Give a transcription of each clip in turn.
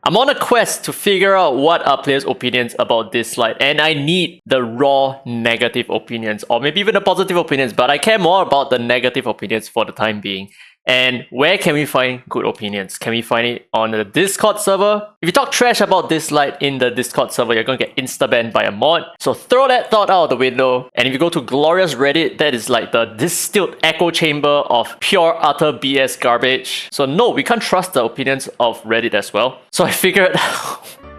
I'm on a quest to figure out what are players' opinions about Dislyte, and I need the raw negative opinions, or maybe even the positive opinions, but I care more about the negative opinions for the time being. And where can we find good opinions? Can we find it on the Discord server? If you talk trash about Dislyte in the Discord server, you're going to get insta-banned by a mod. So throw that thought out of the window. And if you go to Glorious Reddit, that is like the distilled echo chamber of pure utter BS garbage. So no, we can't trust the opinions of Reddit as well. So I figured,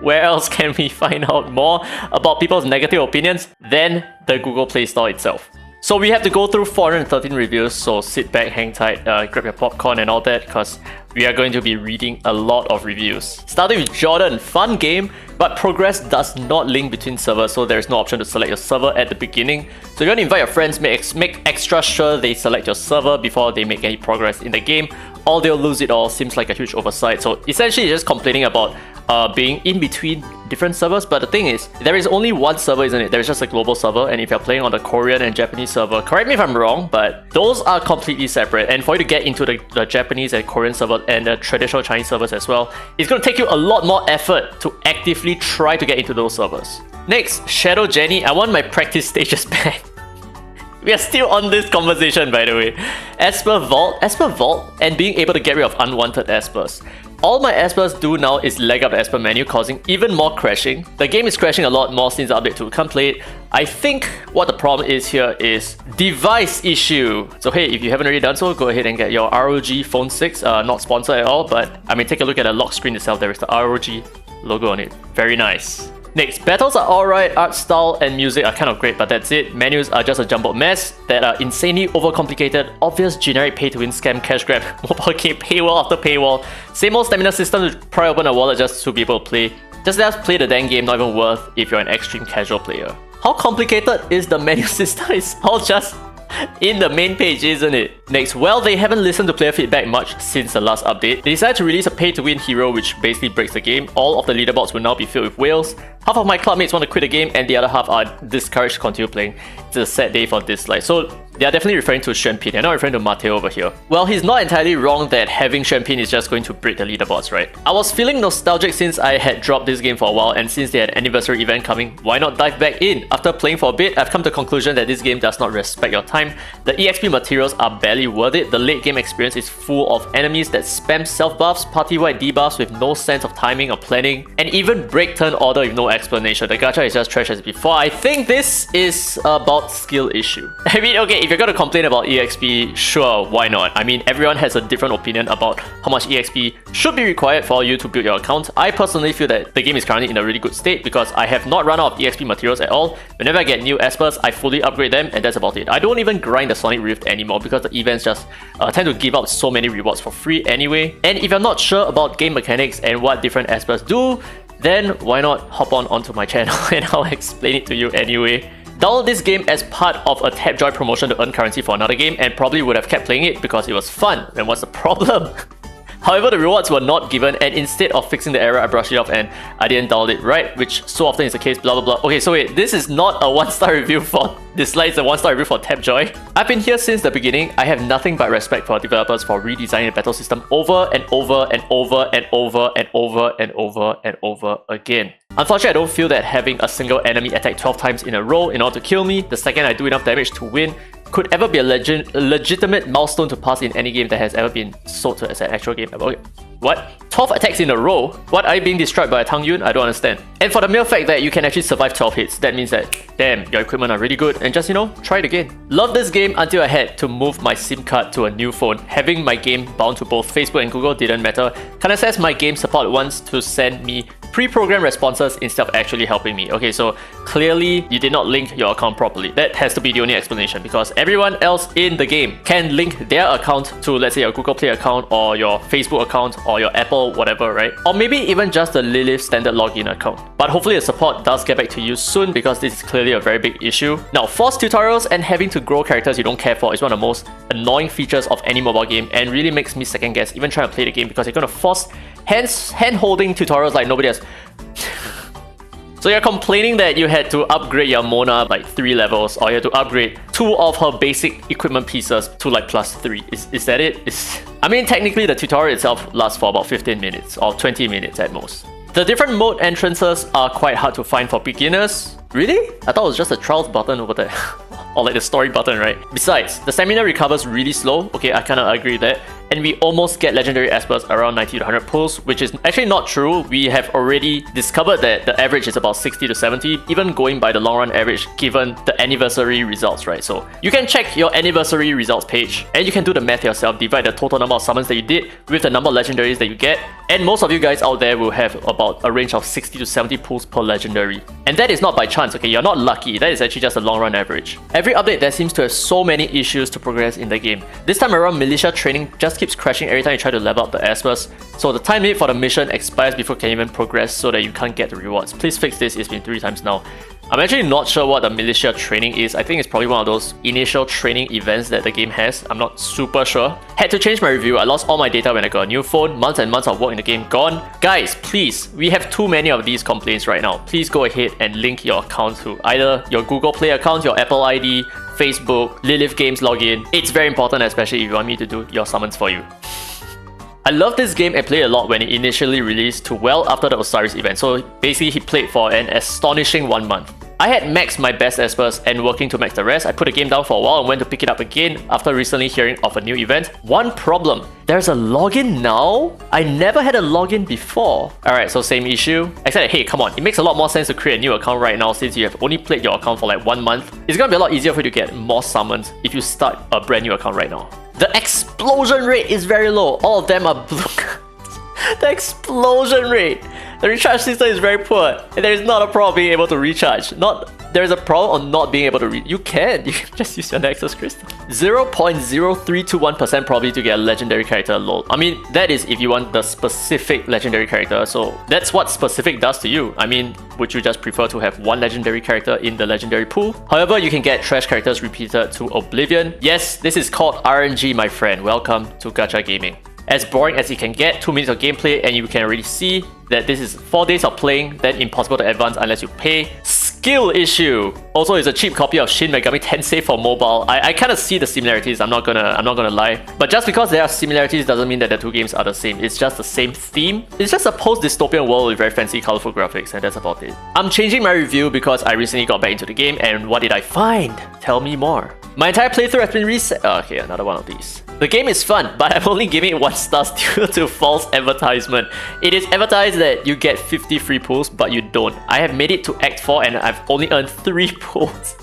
where else can we find out more about people's negative opinions than the Google Play Store itself? So we have to go through 413 reviews, so sit back, hang tight, grab your popcorn and all that, because we are going to be reading a lot of reviews. Starting with Jordan, fun game, but progress does not link between servers, so there is no option to select your server at the beginning. So you want to invite your friends, make extra sure they select your server before they make any progress in the game, or they'll lose it all. Seems like a huge oversight. So essentially you're just complaining about being in between different servers, but the thing is, there is only one server, isn't it? There's just a global server, and if you're playing on the Korean and Japanese server, correct me if I'm wrong, but those are completely separate. And for you to get into the Japanese and Korean server and the traditional Chinese servers as well, it's going to take you a lot more effort to actively try to get into those servers. Next, Shadow Jenny, I want my practice stages back. We are still on this conversation, by the way. Esper Vault, and being able to get rid of unwanted Espers. All my Espers do now is lag up the Esper menu, causing even more crashing. The game is crashing a lot more since the update 2. Can't play it. I think what the problem is here is device issue. So hey, if you haven't already done so, go ahead and get your ROG Phone 6. Not sponsored at all, but I mean, take a look at the lock screen itself. There is the ROG logo on it. Very nice. Next, battles are alright, art style and music are kind of great, but that's it. Menus are just a jumbled mess that are insanely overcomplicated, obvious generic pay-to-win scam cash grab, mobile game paywall after paywall, same old stamina system to pry open a wallet just to be able to play. Just let us play the dang game, not even worth if you're an extreme casual player. How complicated is the menu system? It's all just in the main page, isn't it? Next, well, they haven't listened to player feedback much since the last update. They decided to release a pay-to-win hero which basically breaks the game. All of the leaderboards will now be filled with whales. Half of my clubmates want to quit the game and the other half are discouraged to continue playing. It's a sad day for Dislyte. So they are definitely referring to Shenpin, they're not referring to Mateo over here. Well, he's not entirely wrong that having Shenpin is just going to break the leaderboards, right? I was feeling nostalgic since I had dropped this game for a while, and since they had an anniversary event coming, why not dive back in? After playing for a bit, I've come to the conclusion that this game does not respect your time. The EXP materials are barely worth it. The late game experience is full of enemies that spam self-buffs, party-wide debuffs with no sense of timing or planning, and even break turn order with no explanation. The gacha is just trash as before. I think this is about skill issue. I mean, okay, if you're gonna complain about EXP, sure, why not? I mean, everyone has a different opinion about how much EXP should be required for you to build your account. I personally feel that the game is currently in a really good state because I have not run out of EXP materials at all. Whenever I get new Espers, I fully upgrade them, and that's about it. I don't even grind the Sonic Rift anymore because the events just tend to give out so many rewards for free anyway. And if you're not sure about game mechanics and what different Espers do, then why not hop onto my channel and I'll explain it to you anyway. Download this game as part of a Tapjoy promotion to earn currency for another game and probably would have kept playing it because it was fun. And what's the problem? However, the rewards were not given, and instead of fixing the error, I brushed it off and I didn't download it right, which so often is the case, blah blah blah. Okay, so wait, this is not a 1-star review for Dislyte, it's a 1-star review for Tapjoy. I've been here since the beginning. I have nothing but respect for developers for redesigning the battle system over and over and over and over and over and over and over again. Unfortunately, I don't feel that having a single enemy attack 12 times in a row in order to kill me the second I do enough damage to win could ever be a legitimate milestone to pass in any game that has ever been sold as an actual game. Okay. What? 12 attacks in a row? What, are you being destroyed by a Tang Yun? I don't understand. And for the mere fact that you can actually survive 12 hits, that means that, damn, your equipment are really good, and just, you know, try it again. Love this game until I had to move my SIM card to a new phone. Having my game bound to both Facebook and Google didn't matter. Can access my game support wants to send me pre-programmed responses instead of actually helping me. Okay, so clearly you did not link your account properly. That has to be the only explanation because everyone else in the game can link their account to, let's say, your Google Play account or your Facebook account or your Apple, whatever, right? Or maybe even just the Lilith standard login account. But hopefully the support does get back to you soon because this is clearly a very big issue. Now, forced tutorials and having to grow characters you don't care for is one of the most annoying features of any mobile game and really makes me second guess even trying to play the game because you're going to force hand-holding tutorials like nobody else. So you're complaining that you had to upgrade your Mona like 3 levels, or you had to upgrade 2 of her basic equipment pieces to like +3. Is that it? I mean, technically the tutorial itself lasts for about 15 minutes or 20 minutes at most. The different mode entrances are quite hard to find for beginners. Really? I thought it was just a trials button over there. Or like the story button, right? Besides, the stamina recovers really slow. Okay, I kinda agree with that. And we almost get legendary Espers around 90 to 100 pulls, which is actually not true. We have already discovered that the average is about 60 to 70, even going by the long run average given the anniversary results, right? So you can check your anniversary results page and you can do the math yourself, divide the total number of summons that you did with the number of legendaries that you get. And most of you guys out there will have about a range of 60 to 70 pulls per legendary. And that is not by chance, okay? You're not lucky. That is actually just a long run average. Every update there seems to have so many issues to progress in the game. This time around, militia training just keeps crashing every time you try to level up the Espers. So the time limit for the mission expires before you can even progress so that you can't get the rewards. Please fix this, it's been 3 times now. I'm actually not sure what the militia training is. I think it's probably one of those initial training events that the game has. I'm not super sure. Had to change my review. I lost all my data when I got a new phone. Months and months of work in the game gone. Guys, please, we have too many of these complaints right now. Please go ahead and link your account to either your Google Play account, your Apple ID, Facebook, Lilith Games login. It's very important, especially if you want me to do your summons for you. I love this game and played a lot when it initially released to well after the Osiris event, so basically he played for an astonishing 1 month. I had maxed my best Espers and working to max the rest. I put the game down for a while and went to pick it up again after recently hearing of a new event. One problem, there's a login now? I never had a login before. Alright, so same issue. Except, hey, come on, it makes a lot more sense to create a new account right now since you have only played your account for like 1 month. It's gonna be a lot easier for you to get more summons if you start a brand new account right now. The explosion rate is very low. All of them are blue. The explosion rate. The recharge system is very poor. And there is not a problem being able to recharge. There is a problem on not being able to You can just use your Nexus Crystal. 0.0321% probably to get a legendary character, lol. I mean, that is if you want the specific legendary character, so that's what specific does to you. I mean, would you just prefer to have one legendary character in the legendary pool? However, you can get trash characters repeated to oblivion. Yes, this is called RNG, my friend. Welcome to Gacha Gaming. As boring as it can get, 2 minutes of gameplay and you can already see that this is 4 days of playing, then impossible to advance unless you pay. Skill issue! Also, it's a cheap copy of Shin Megami Tensei for mobile. I kind of see the similarities, I'm not gonna lie. But just because there are similarities doesn't mean that the two games are the same. It's just the same theme. It's just a post-dystopian world with very fancy, colorful graphics, and that's about it. I'm changing my review because I recently got back into the game, and what did I find? Tell me more. My entire playthrough has been reset. Oh, okay, another one of these. The game is fun, but I'm only giving it 1 star due to false advertisement. It is advertised that you get 50 free pulls, but you don't. I have made it to Act 4 and I've only earned 3 pulls.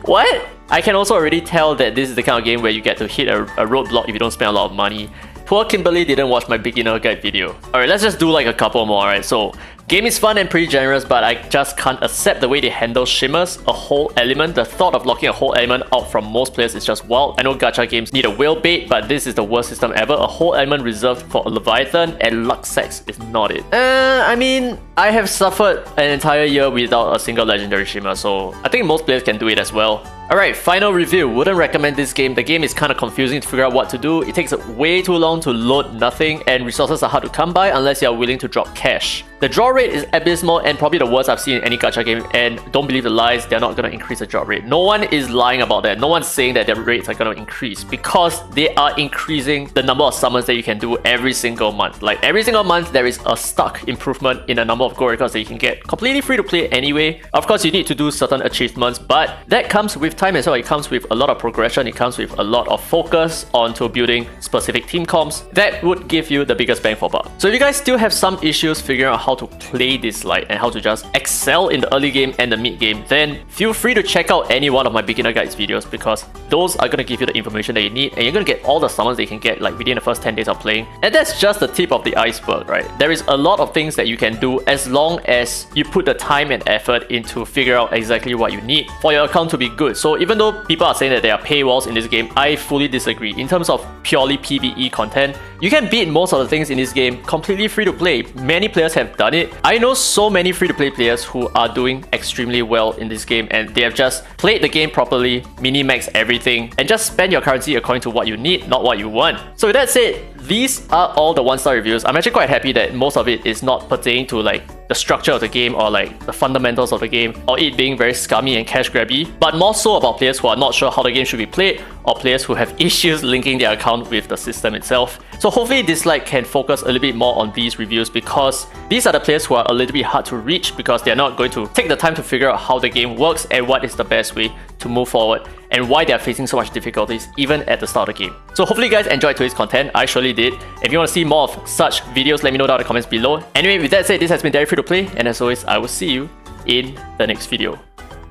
What? I can also already tell that this is the kind of game where you get to hit a roadblock if you don't spend a lot of money. Poor Kimberly didn't watch my beginner guide video. Alright, let's just do like a couple more, alright? So, game is fun and pretty generous, but I just can't accept the way they handle Shimmers, a whole element. The thought of locking a whole element out from most players is just wild. I know gacha games need a whale bait, but this is the worst system ever. A whole element reserved for a Leviathan and Luxex is not it. I mean, I have suffered an entire year without a single legendary Shimmer, so I think most players can do it as well. Alright, final review. Wouldn't recommend this game. The game is kind of confusing to figure out what to do. It takes way too long to load nothing, and resources are hard to come by unless you are willing to drop cash. The draw rate is abysmal and probably the worst I've seen in any gacha game, and don't believe the lies, they're not going to increase the drop rate. No one is lying about that. No one's saying that their rates are going to increase because they are increasing the number of summons that you can do every single month. Like every single month, there is a stark improvement in the number of gold records that you can get completely free to play anyway. Of course, you need to do certain achievements, but that comes with time as well. It comes with a lot of progression. It comes with a lot of focus onto building specific team comps. That would give you the biggest bang for buck. So if you guys still have some issues figuring out how to play Dislyte and how to just excel in the early game and the mid game, then feel free to check out any one of my beginner guides videos because those are going to give you the information that you need and you're going to get all the summons that you can get like within the first 10 days of playing. And that's just the tip of the iceberg, right? There is a lot of things that you can do as long as you put the time and effort into figure out exactly what you need for your account to be good. So even though people are saying that there are paywalls in this game, I fully disagree. In terms of purely PvE content, you can beat most of the things in this game completely free to play. Many players have done it. I know so many free to play players who are doing extremely well in this game and they have just played the game properly, min-max everything, and just spend your currency according to what you need, not what you want. So with that said, these are all the 1-star reviews. I'm actually quite happy that most of it is not pertaining to like the structure of the game or like the fundamentals of the game, or it being very scummy and cash grabby, but more so about players who are not sure how the game should be played, or players who have issues linking their account with the system itself. So hopefully Dislyte can focus a little bit more on these reviews, because these are the players who are a little bit hard to reach because they're not going to take the time to figure out how the game works and what is the best way to move forward, and why they're facing so much difficulties even at the start of the game. So hopefully you guys enjoyed today's content. I surely did. If you want to see more of such videos, let me know down in the comments below. Anyway, with that said, this has been Free to Play, and as always, I will see you in the next video.